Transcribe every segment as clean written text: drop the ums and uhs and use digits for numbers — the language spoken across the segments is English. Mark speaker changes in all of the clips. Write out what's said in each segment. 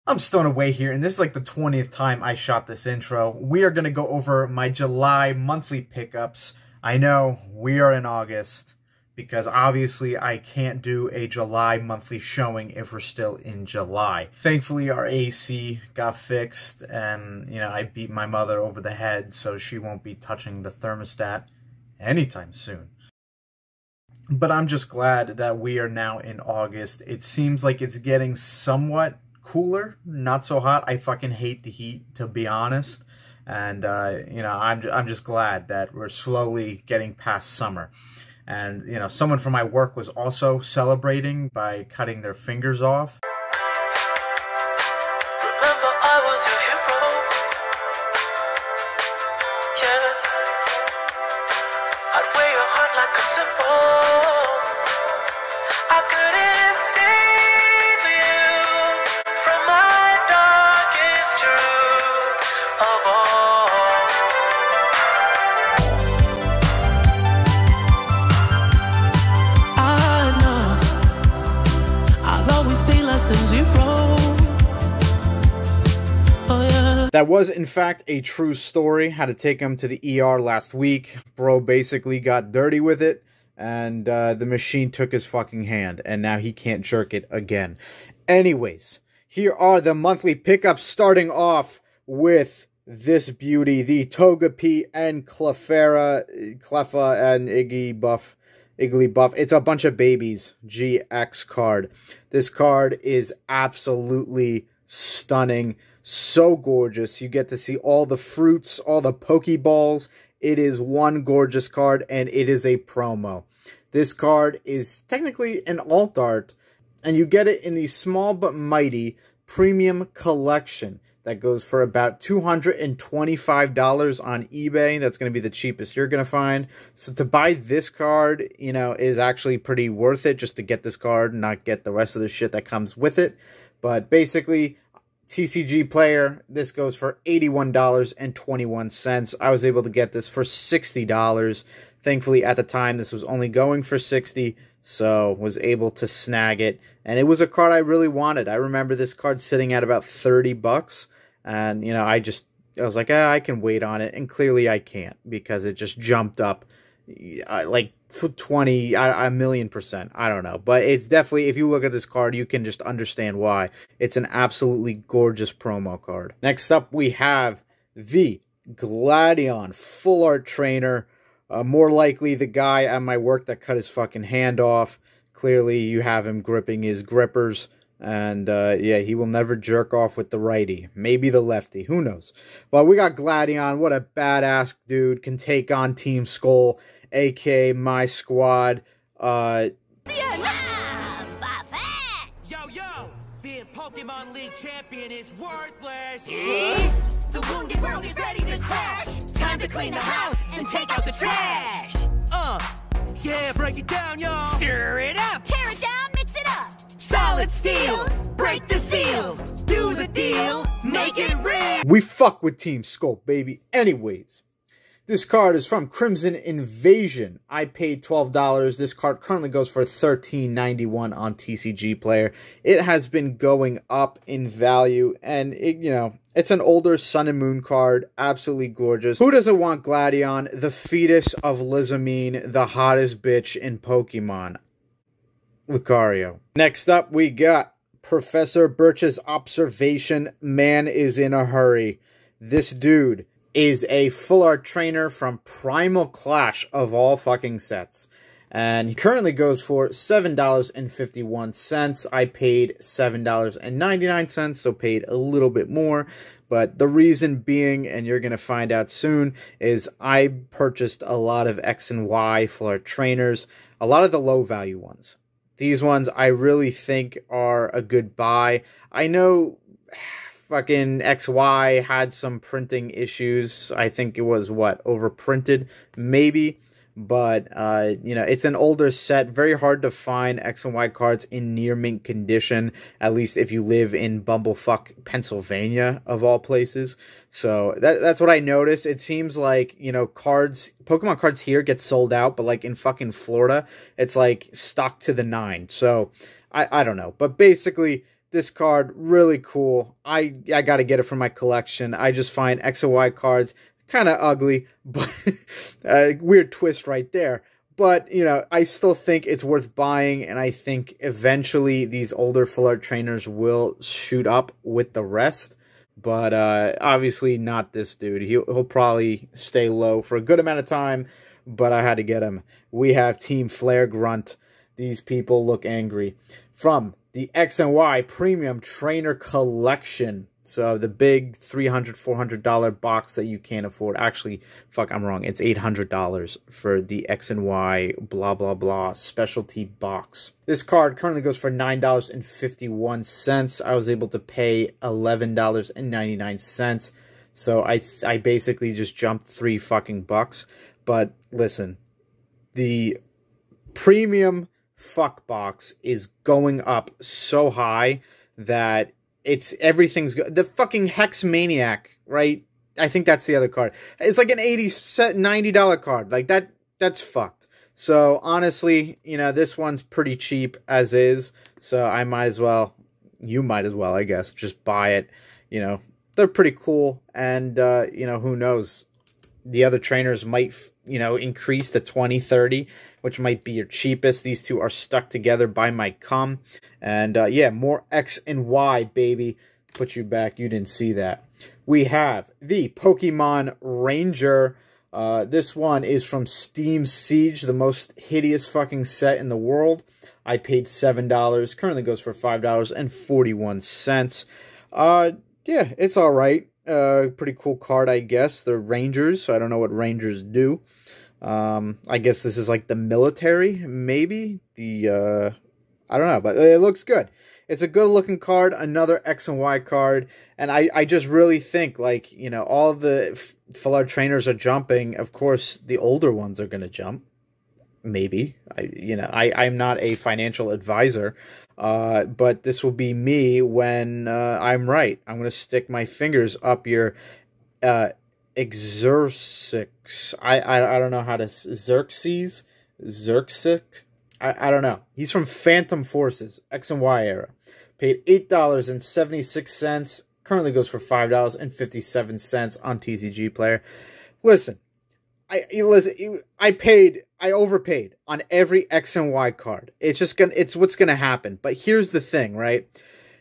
Speaker 1: I'm Sttowe here, and this is like the 20th time I shot this intro. We are going to go over my July monthly pickups. I know we are in August, because obviously I can't do a July monthly showing if we're still in July. Thankfully, our AC got fixed, and, you know, I beat my mother over the head, so she won't be touching the thermostat anytime soon. But I'm just glad that we are now in August. It seems like it's getting somewhat cooler, not so hot. I fucking hate the heat, to be honest. And, you know, I'm just glad that we're slowly getting past summer. And, you know, someone from my work was also celebrating by cutting their fingers off.
Speaker 2: Remember, I was your hero. Yeah. I'd wear your heart like a symbol. I couldn't save you from my darkest truth of all. I know I'll always be less than zero. Oh yeah.
Speaker 1: That was, in fact, a true story. Had to take him to the ER last week. Bro basically got dirty with it, and the machine took his fucking hand, and now he can't jerk it again. Anyways, here are the monthly pickups, starting off with this beauty, the Togepi and Cleffa and Iggy Buff. It's a bunch of babies GX card. This card is absolutely stunning. So gorgeous. You get to see all the fruits, all the Pokeballs. It is one gorgeous card, and it is a promo. This card is technically an alt art, and you get it in the small but mighty premium collection that goes for about $225 on eBay. That's going to be the cheapest you're going to find. So to buy this card, you know, is actually pretty worth it just to get this card and not get the rest of the shit that comes with it. But basically, TCG player, this goes for $81.21. I was able to get this for $60. Thankfully, at the time, this was only going for $60, so was able to snag it. And it was a card I really wanted. I remember this card sitting at about 30 bucks. And, you know, I was like, I can wait on it. And clearly I can't, because it just jumped up like 20, a million %. I don't know. But it's definitely, if you look at this card, you can just understand why. It's an absolutely gorgeous promo card. Next up, we have the Gladion Full Art Trainer. More likely the guy at my work that cut his fucking hand off. Clearly, you have him gripping his grippers. And, yeah, he will never jerk off with the righty. Maybe the lefty. Who knows? But we got Gladion. What a badass dude. Can take on Team Skull, a.k.a. my squad.
Speaker 3: Yo, being Pokemon League champion is worthless.
Speaker 4: The wounded world is ready to crash. Time to clean the house and take out the trash.
Speaker 3: Yeah, break it down, y'all.
Speaker 4: Stir it up.
Speaker 5: Tear it down, mix it up.
Speaker 4: Solid steel. Break the seal. Do the deal. Make it real.
Speaker 1: We fuck with Team Skull, baby. Anyways, this card is from Crimson Invasion. I paid $12. This card currently goes for $13.91 on TCG Player. It has been going up in value, and it, you know, it's an older Sun and Moon card. Absolutely gorgeous. Who doesn't want Gladion, the fetus of Lizamine, the hottest bitch in Pokemon? Lucario. Next up, we got Professor Birch's Observation. Man is in a hurry. This dude is a full art trainer from Primal Clash of all fucking sets. And he currently goes for $7.51. I paid $7.99, so paid a little bit more. But the reason being, and you're going to find out soon, is I purchased a lot of X and Y full art trainers, a lot of the low value ones. These ones I really think are a good buy. I know fucking XY had some printing issues. I think it was, what, overprinted? Maybe. But, you know, it's an older set. Very hard to find X and Y cards in near mint condition. At least if you live in Bumblefuck, Pennsylvania, of all places. So, that's what I noticed. It seems like, you know, Pokemon cards here get sold out. But, like, in fucking Florida, it's, like, stocked to the 9. So, I don't know. But basically, this card, really cool. I got to get it for my collection. I just find X and Y cards kind of ugly, but weird twist right there. But, you know, I still think it's worth buying, and I think eventually these older full art trainers will shoot up with the rest. But obviously not this dude. He'll probably stay low for a good amount of time, but I had to get him. We have Team Flare Grunt. These people look angry. From the X and Y Premium Trainer Collection. So the big $300, $400 box that you can't afford. Actually, fuck, I'm wrong. It's $800 for the X and Y blah, blah, blah specialty box. This card currently goes for $9.51. I was able to pay $11.99. So I basically just jumped $3 fucking bucks. But listen, the premium fuck box is going up so high that everything's good. The fucking Hex Maniac, right? I think that's the other card. It's like an $90 card. Like that's fucked. So honestly, you know, this one's pretty cheap as is. So I might as well, you might as well, I guess, just buy it. You know, they're pretty cool. And, you know, who knows? The other trainers might, you know, increase to 20, 30, which might be your cheapest. These two are stuck together by my cum. And, yeah, more X and Y, baby. Put you back. You didn't see that. We have the Pokemon Ranger. This one is from Steam Siege, the most hideous fucking set in the world. I paid $7. Currently goes for $5.41. Yeah, it's all right. Pretty cool card, I guess. They're Rangers, so I don't know what Rangers do. I guess this is like the military, maybe? I don't know, but it looks good. It's a good-looking card, another X and Y card, and I just really think, like, you know, all the full art trainers are jumping. Of course, the older ones are going to jump. Maybe. I'm not a financial advisor, but this will be me when I'm right. I'm going to stick my fingers up your Xerxes. I don't know how to... Xerxes? I don't know. He's from Phantom Forces, X and Y era. Paid $8.76. Currently goes for $5.57 on TCG Player. Listen, I overpaid on every X and Y card. It's what's gonna happen. But here's the thing, right?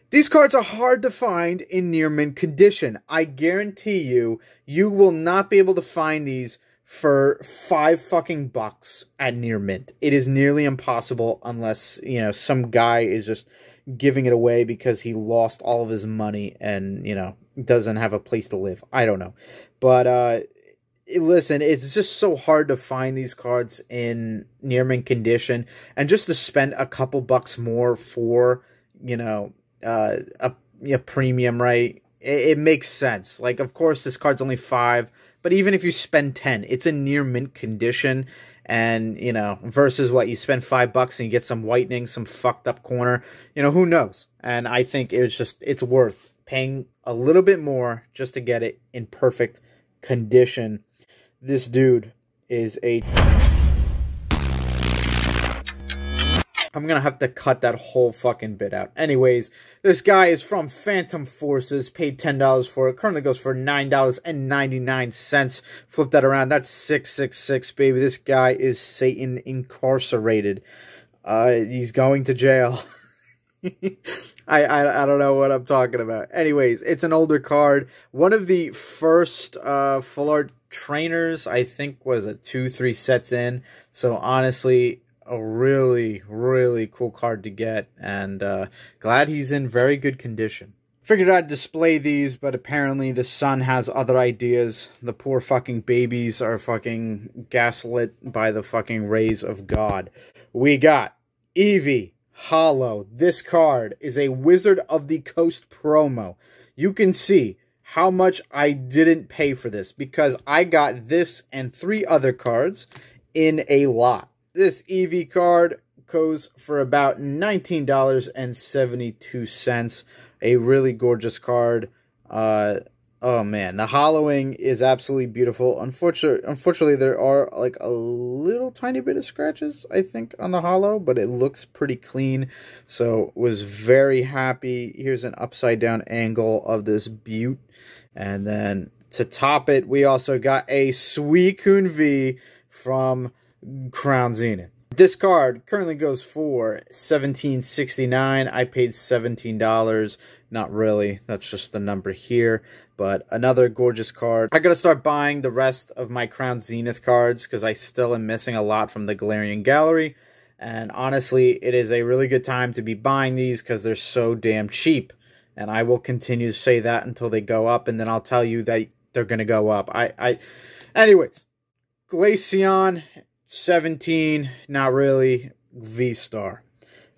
Speaker 1: These cards are hard to find in near mint condition. I guarantee you, you will not be able to find these for $5 fucking bucks at near mint. It is nearly impossible unless, you know, some guy is just giving it away because he lost all of his money and, you know, doesn't have a place to live. I don't know. But, listen, it's just so hard to find these cards in near mint condition, and just to spend a couple bucks more for, you know, a premium, right? It makes sense. Like, of course, this card's only $5, but even if you spend $10, it's in near mint condition, and, you know, versus what you spend $5 and you get some whitening, some fucked up corner, you know, who knows? And I think it's worth paying a little bit more just to get it in perfect condition. This dude is I'm going to have to cut that whole fucking bit out. Anyways, this guy is from Phantom Forces, paid $10 for it. Currently goes for $9.99. Flip that around. That's 666, baby. This guy is Satan incarcerated. He's going to jail. I don't know what I'm talking about. Anyways, it's an older card. One of the first full art trainers, I think, was 2-3 sets in. So honestly, a really, really cool card to get, and glad he's in very good condition. Figured I'd display these, but apparently the son has other ideas. The poor fucking babies are fucking gaslit by the fucking rays of God. We got Eevee Hollow. This card is a Wizard of the Coast promo. You can see how much I didn't pay for this, because I got this and 3 other cards in a lot. This Eevee card goes for about $19.72. A really gorgeous card. Oh man, the hollowing is absolutely beautiful. Unfortunately, there are like a little tiny bit of scratches, I think, on the hollow, but it looks pretty clean. So was very happy. Here's an upside down angle of this butte. And then to top it, we also got a Suicune V from Crown Zenith. This card currently goes for $17.69. I paid $17. Not really. That's just the number here. But another gorgeous card. I gotta start buying the rest of my Crown Zenith cards because I still am missing a lot from the Galarian Gallery. And honestly, it is a really good time to be buying these because they're so damn cheap. And I will continue to say that until they go up, and then I'll tell you that they're gonna go up. Anyways, Glaceon 17, not really. V-Star,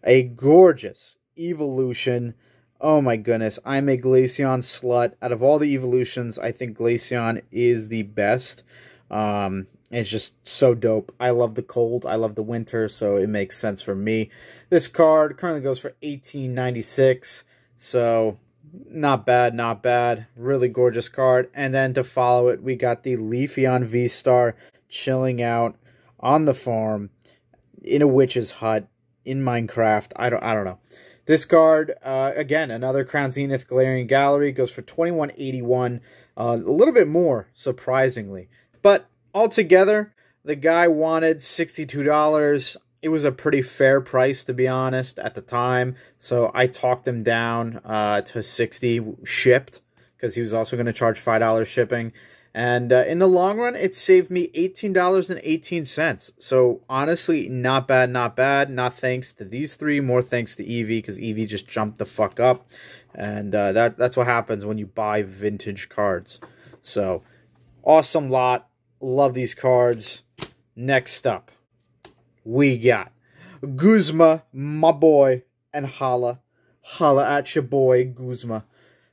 Speaker 1: a gorgeous evolution. Oh my goodness, I'm a Glaceon slut. Out of all the evolutions, I think Glaceon is the best. It's just so dope. I love the cold, I love the winter, so it makes sense for me. This card currently goes for $18.96, so not bad, not bad. Really gorgeous card. And then to follow it, we got the Leafeon V-Star chilling out on the farm in a witch's hut in Minecraft. I don't know. This card, again, another Crown Zenith Galarian Gallery, goes for $21.81, a little bit more, surprisingly. But altogether, the guy wanted $62. It was a pretty fair price, to be honest, at the time. So I talked him down to $60 shipped, because he was also going to charge $5 shipping. And in the long run, it saved me $18.18. So honestly, not bad, not bad. Not thanks to these three, more thanks to Eevee, because Eevee just jumped the fuck up. And that's what happens when you buy vintage cards. So, awesome lot. Love these cards. Next up, we got Guzma, my boy, and Holla. Holla at your boy, Guzma.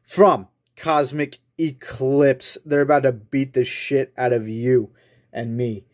Speaker 1: From Cosmic Eclipse. They're about to beat the shit out of you and me.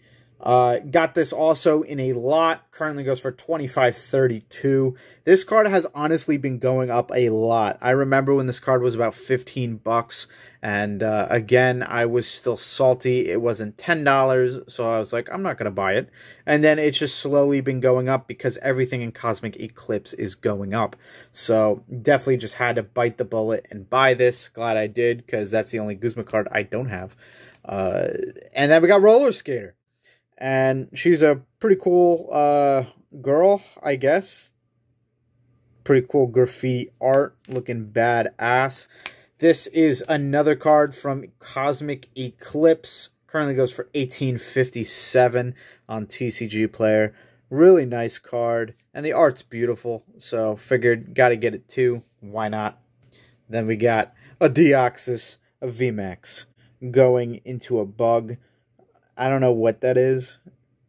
Speaker 1: Got this also in a lot. Currently goes for $25.32. This card has honestly been going up a lot. I remember when this card was about $15. And again, I was still salty. It wasn't $10. So I was like, I'm not going to buy it. And then it's just slowly been going up because everything in Cosmic Eclipse is going up. So definitely just had to bite the bullet and buy this. Glad I did, because that's the only Guzma card I don't have. And then we got Roller Skater. And she's a pretty cool girl, I guess. Pretty cool graffiti art, looking badass. This is another card from Cosmic Eclipse. Currently goes for $18.57 on TCG Player. Really nice card. And the art's beautiful. So figured gotta get it too. Why not? Then we got a Deoxys, a VMAX, going into a bug. I don't know what that is.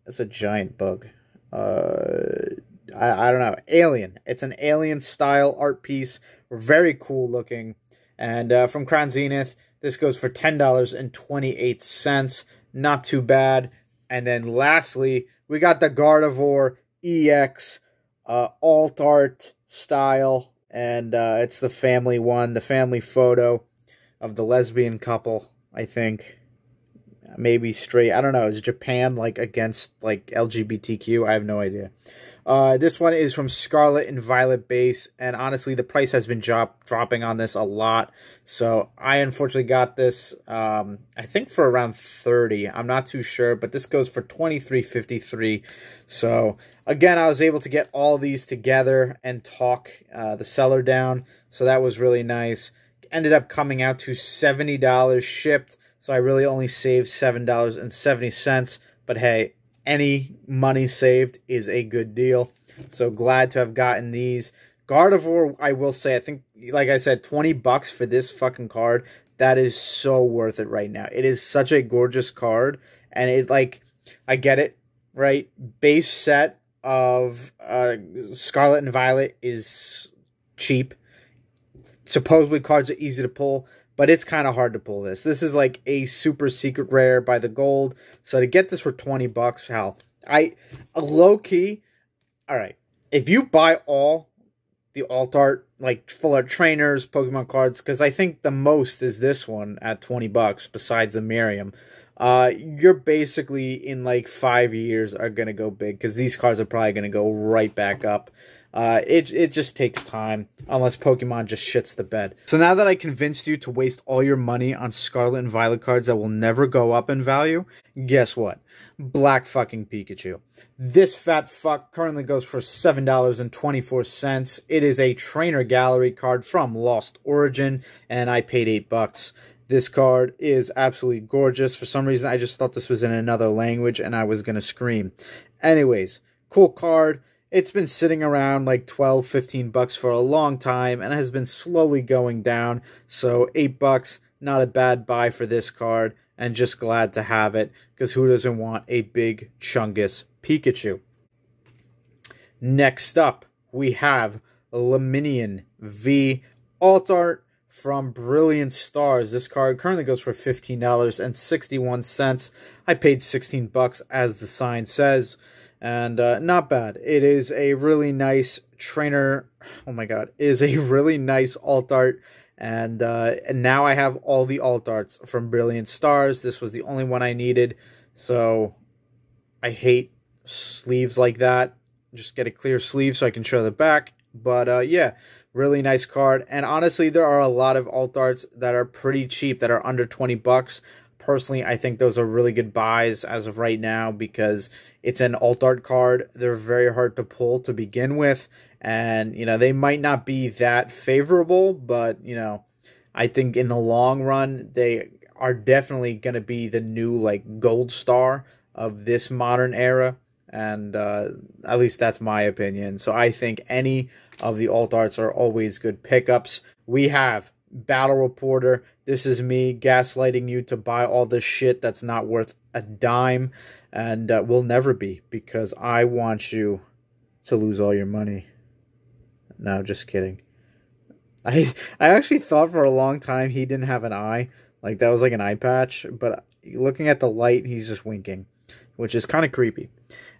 Speaker 1: It's a giant bug. I don't know. Alien. It's an alien style art piece. Very cool looking. And from Crown Zenith, this goes for $10.28. Not too bad. And then lastly, we got the Gardevoir EX alt art style. And it's the family one, the family photo of the lesbian couple, I think. Maybe straight. I don't know. Is Japan like against like LGBTQ? I have no idea. This one is from Scarlet and Violet base, and honestly, the price has been dropping on this a lot. So I unfortunately got this, I think for around $30. I'm not too sure, but this goes for $23.53. So again, I was able to get all these together and talk the seller down. So that was really nice. Ended up coming out to $70 shipped. So I really only saved $7.70. But hey, any money saved is a good deal. So glad to have gotten these. Gardevoir, I will say, I think, like I said, $20 for this fucking card. That is so worth it right now. It is such a gorgeous card. And it, like, I get it, right? Base set of Scarlet and Violet is cheap. Supposedly cards are easy to pull, but it's kind of hard to pull this. This is like a super secret rare by the gold. So to get this for $20, hell, low key, all right. If you buy all the alt art like full art trainers, Pokemon cards, because I think the most is this one at $20 besides the Miriam. You're basically in like 5 years are gonna go big, because these cards are probably gonna go right back up. It just takes time, unless Pokemon just shits the bed. So now that I convinced you to waste all your money on Scarlet and Violet cards that will never go up in value, guess what? Black fucking Pikachu. This fat fuck currently goes for $7.24. It is a trainer gallery card from Lost Origin, and I paid $8. This card is absolutely gorgeous. For some reason, I just thought this was in another language, and I was gonna scream. Anyways, cool card. It's been sitting around like $12, $15 for a long time and has been slowly going down. So $8, not a bad buy for this card, and just glad to have it, because who doesn't want a big Chungus Pikachu? Next up, we have Leminion V Alt Art from Brilliant Stars. This card currently goes for $15.61. I paid $16 as the sign says. And not bad. It is a really nice trainer. Oh my god. It is a really nice alt art. And now I have all the alt arts from Brilliant Stars. This was the only one I needed. So I hate sleeves like that. Just get a clear sleeve so I can show the back. But yeah, really nice card. And honestly, there are a lot of alt arts that are pretty cheap, that are under $20. Personally, I think those are really good buys as of right now, because it's an alt art card. They're very hard to pull to begin with, and you know, they might not be that favorable, but you know, I think in the long run they are definitely going to be the new like gold star of this modern era, and at least that's my opinion. So I think any of the alt arts are always good pickups. We have Battle Reporter. This is me gaslighting you to buy all this shit that's not worth a dime, and will never be, because I want you to lose all your money. No, just kidding. I actually thought for a long time he didn't have an eye, like that was like an eye patch, but looking at the light, he's just winking, which is kind of creepy.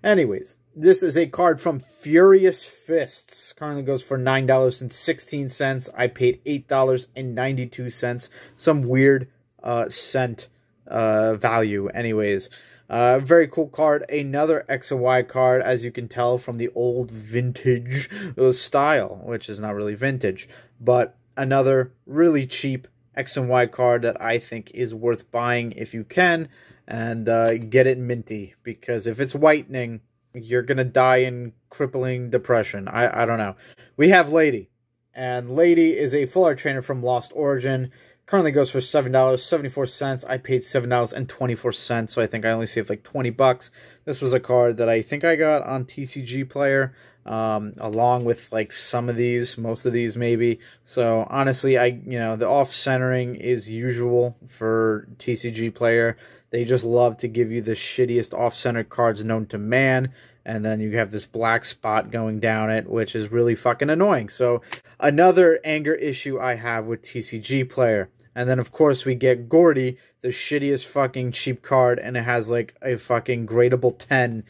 Speaker 1: Anyways, this is a card from Furious Fists. Currently goes for $9.16. I paid $8.92. Some weird cent value. Anyways, very cool card. Another X and Y card, as you can tell from the old vintage style, which is not really vintage, but another really cheap X and Y card that I think is worth buying if you can, and get it minty, because if it's whitening, you're going to die in crippling depression. I don't know. We have Lady, and Lady is a full art trainer from Lost Origin. Currently goes for $7.74. I paid $7.24, so I think I only saved like $20. This was a card that I think I got on TCG Player, along with like some of these, most of these maybe. So honestly, the off-centering is usual for TCG Player. They just love to give you the shittiest off-center cards known to man, and then you have this black spot going down it, which is really fucking annoying. So another anger issue I have with TCG Player. And then, of course, we get Gordy, the shittiest fucking cheap card, and it has like a fucking gradable 10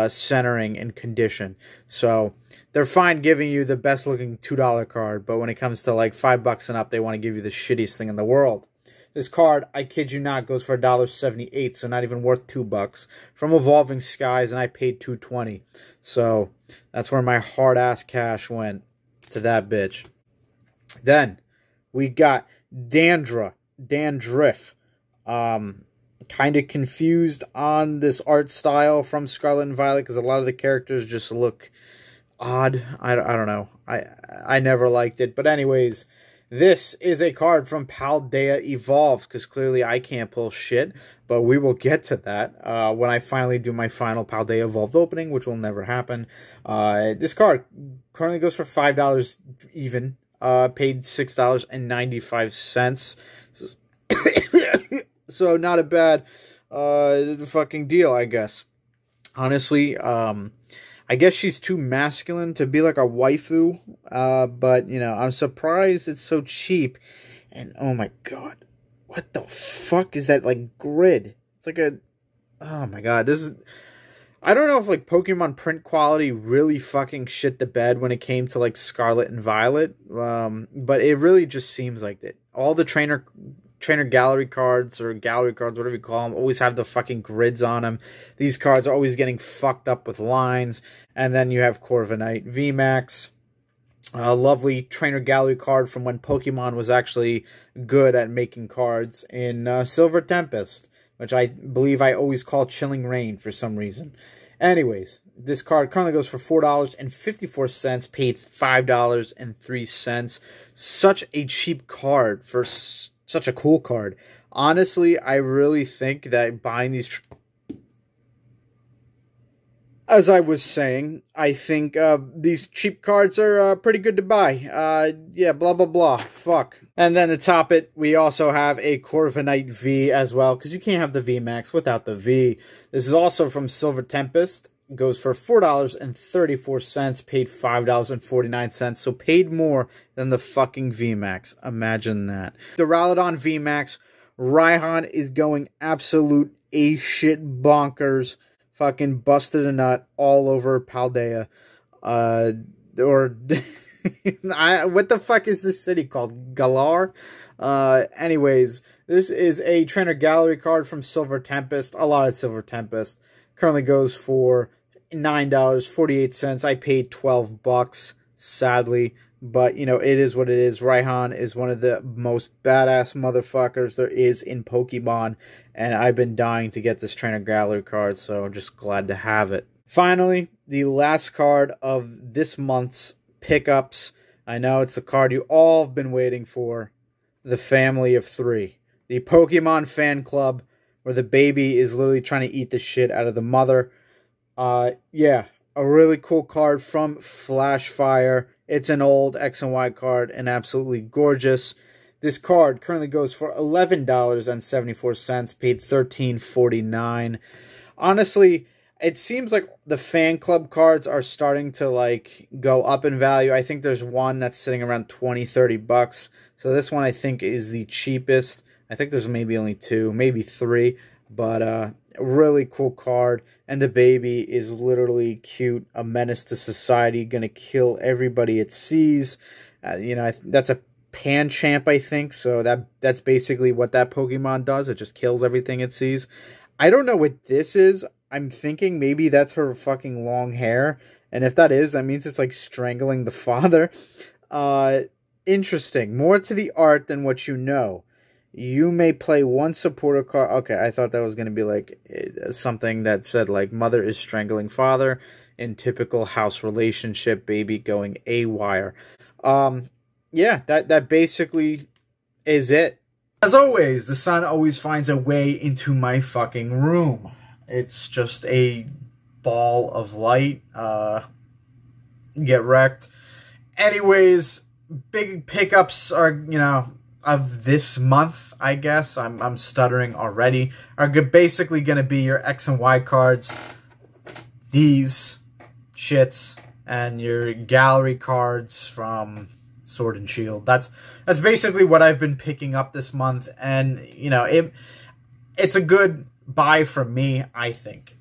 Speaker 1: centering and condition. So they're fine giving you the best looking $2 card, but when it comes to like $5 and up, they want to give you the shittiest thing in the world. This card, I kid you not, goes for $1.78, so not even worth $2. From Evolving Skies, and I paid $2.20. So that's where my hard-ass cash went, to that bitch. Then we got Dandruff. Kind of confused on this art style from Scarlet and Violet, because a lot of the characters just look odd. I don't know. I never liked it. But anyways, this is a card from Paldea Evolves, because clearly I can't pull shit, but we will get to that when I finally do my final Paldea Evolved opening, which will never happen. This card currently goes for $5 even. Paid $6.95. So not a bad fucking deal, I guess. Honestly, I guess she's too masculine to be like a waifu, but, you know, I'm surprised it's so cheap. And, oh my god, what the fuck is that, like, grid? It's like a, oh my god, this is, I don't know if like Pokemon print quality really fucking shit the bed when it came to like Scarlet and Violet, but it really just seems like that. All the trainer gallery cards or gallery cards, whatever you call them, always have the fucking grids on them. These cards are always getting fucked up with lines. And then you have Corviknight VMAX. A lovely trainer gallery card from when Pokemon was actually good at making cards in Silver Tempest, which I believe I always call Chilling Rain for some reason. Anyways, this card currently goes for $4.54, paid $5.03. Such a cheap card for such a cool card. Honestly, I really think that buying these... As I was saying, I think these cheap cards are pretty good to buy. Yeah, blah, blah, blah. Fuck. And then to top it, we also have a Corviknight V as well, because you can't have the VMAX without the V. This is also from Silver Tempest. Goes for $4.34, paid $5.49, so paid more than the fucking VMAX. Imagine that. The Ralladon VMAX, Raihan is going absolute A-shit bonkers. Fucking busted a nut all over Paldea. What the fuck is this city called? Galar? Anyways, this is a trainer gallery card from Silver Tempest. A lot of Silver Tempest. Currently goes for $9.48. I paid $12, sadly. But, you know, it is what it is. Raihan is one of the most badass motherfuckers there is in Pokemon. And I've been dying to get this trainer gallery card, so I'm just glad to have it. Finally, the last card of this month's pickups. I know it's the card you all have been waiting for. The Family of Three. The Pokemon fan club, where the baby is literally trying to eat the shit out of the mother. Yeah, a really cool card from Flashfire. It's an old X and Y card and absolutely gorgeous. This card currently goes for $11.74, paid $13.49. Honestly, it seems like the fan club cards are starting to like go up in value. I think there's one that's sitting around $20-30. So this one I think is the cheapest. I think there's maybe only two, maybe three, but a really cool card. And the baby is literally cute, a menace to society, gonna kill everybody it sees. You know, that's a Panchamp, I think, so that's basically what that Pokemon does. It just kills everything it sees. I don't know what this is. I'm thinking maybe that's her fucking long hair, and if that is, that means it's like strangling the father. Interesting. More to the art than what you know. You may play one supporter card. Okay, I thought that was going to be like something that said like mother is strangling father in typical house relationship, baby going AWire. Yeah, that basically is it. As always, the sun always finds a way into my fucking room. It's just a ball of light. Get wrecked. Anyways, big pickups are, you know, of this month, I guess. I'm stuttering already. Are basically going to be your X and Y cards. These shits. And your gallery cards from Sword and Shield. That's basically what I've been picking up this month, and you know it's a good buy for me. I think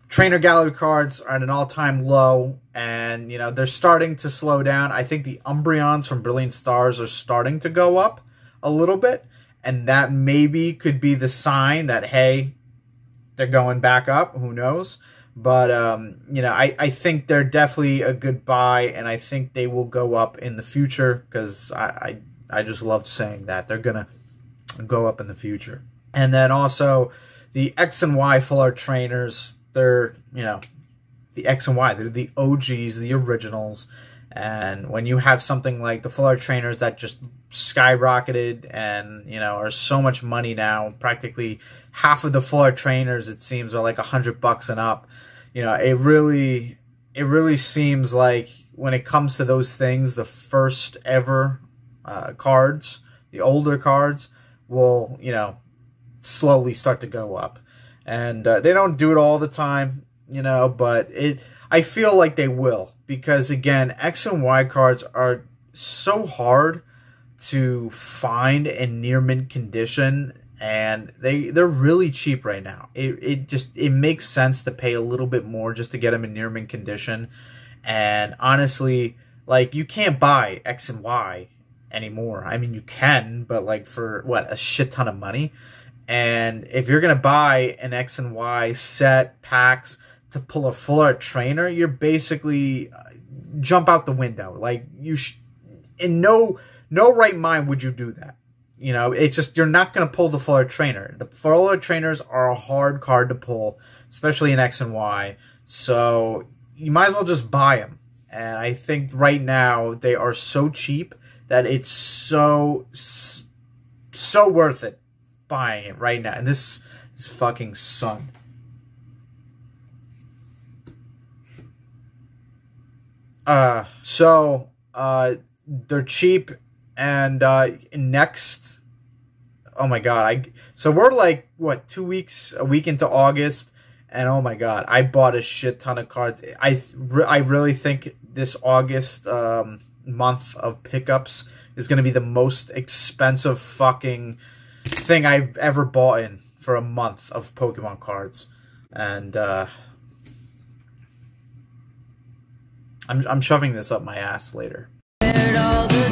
Speaker 1: trainer gallery cards are at an all-time low, and you know they're starting to slow down. I think the Umbreons from Brilliant Stars are starting to go up a little bit, and that maybe could be the sign that hey, they're going back up. Who knows? But, you know, I think they're definitely a good buy, and I think they will go up in the future, because I just love saying that. They're going to go up in the future. And then also, the X and Y full art trainers, they're, you know, the X and Y, they're the OGs, the originals. And when you have something like the full art trainers that just skyrocketed and, you know, are so much money now, practically half of the full art trainers, it seems, are like $100 and up. You know, it really seems like when it comes to those things, the first ever cards, the older cards, will, you know, slowly start to go up. And they don't do it all the time, you know, but I feel like they will. Because, again, X and Y cards are so hard to find in near mint condition. and they're really cheap right now. It makes sense to pay a little bit more just to get them in near mint condition. And honestly, like, you can't buy X and Y anymore. I mean, you can, but like for what, a shit ton of money. And if you're gonna buy an X and Y set packs to pull a full art trainer, you're basically jump out the window. Like, in no right mind would you do that. You know, it's just, you're not going to pull the full art trainer. The full art trainers are a hard card to pull, especially in X and Y. So you might as well just buy them. And I think right now they are so cheap that it's so worth it buying it right now. And this fucking sun. They're cheap, and next, oh my god, so we're like, what, a week into August, and oh my god, I bought a shit ton of cards. I really think this August month of pickups is going to be the most expensive fucking thing I've ever bought in for a month of Pokemon cards. And I'm shoving this up my ass later.
Speaker 2: All the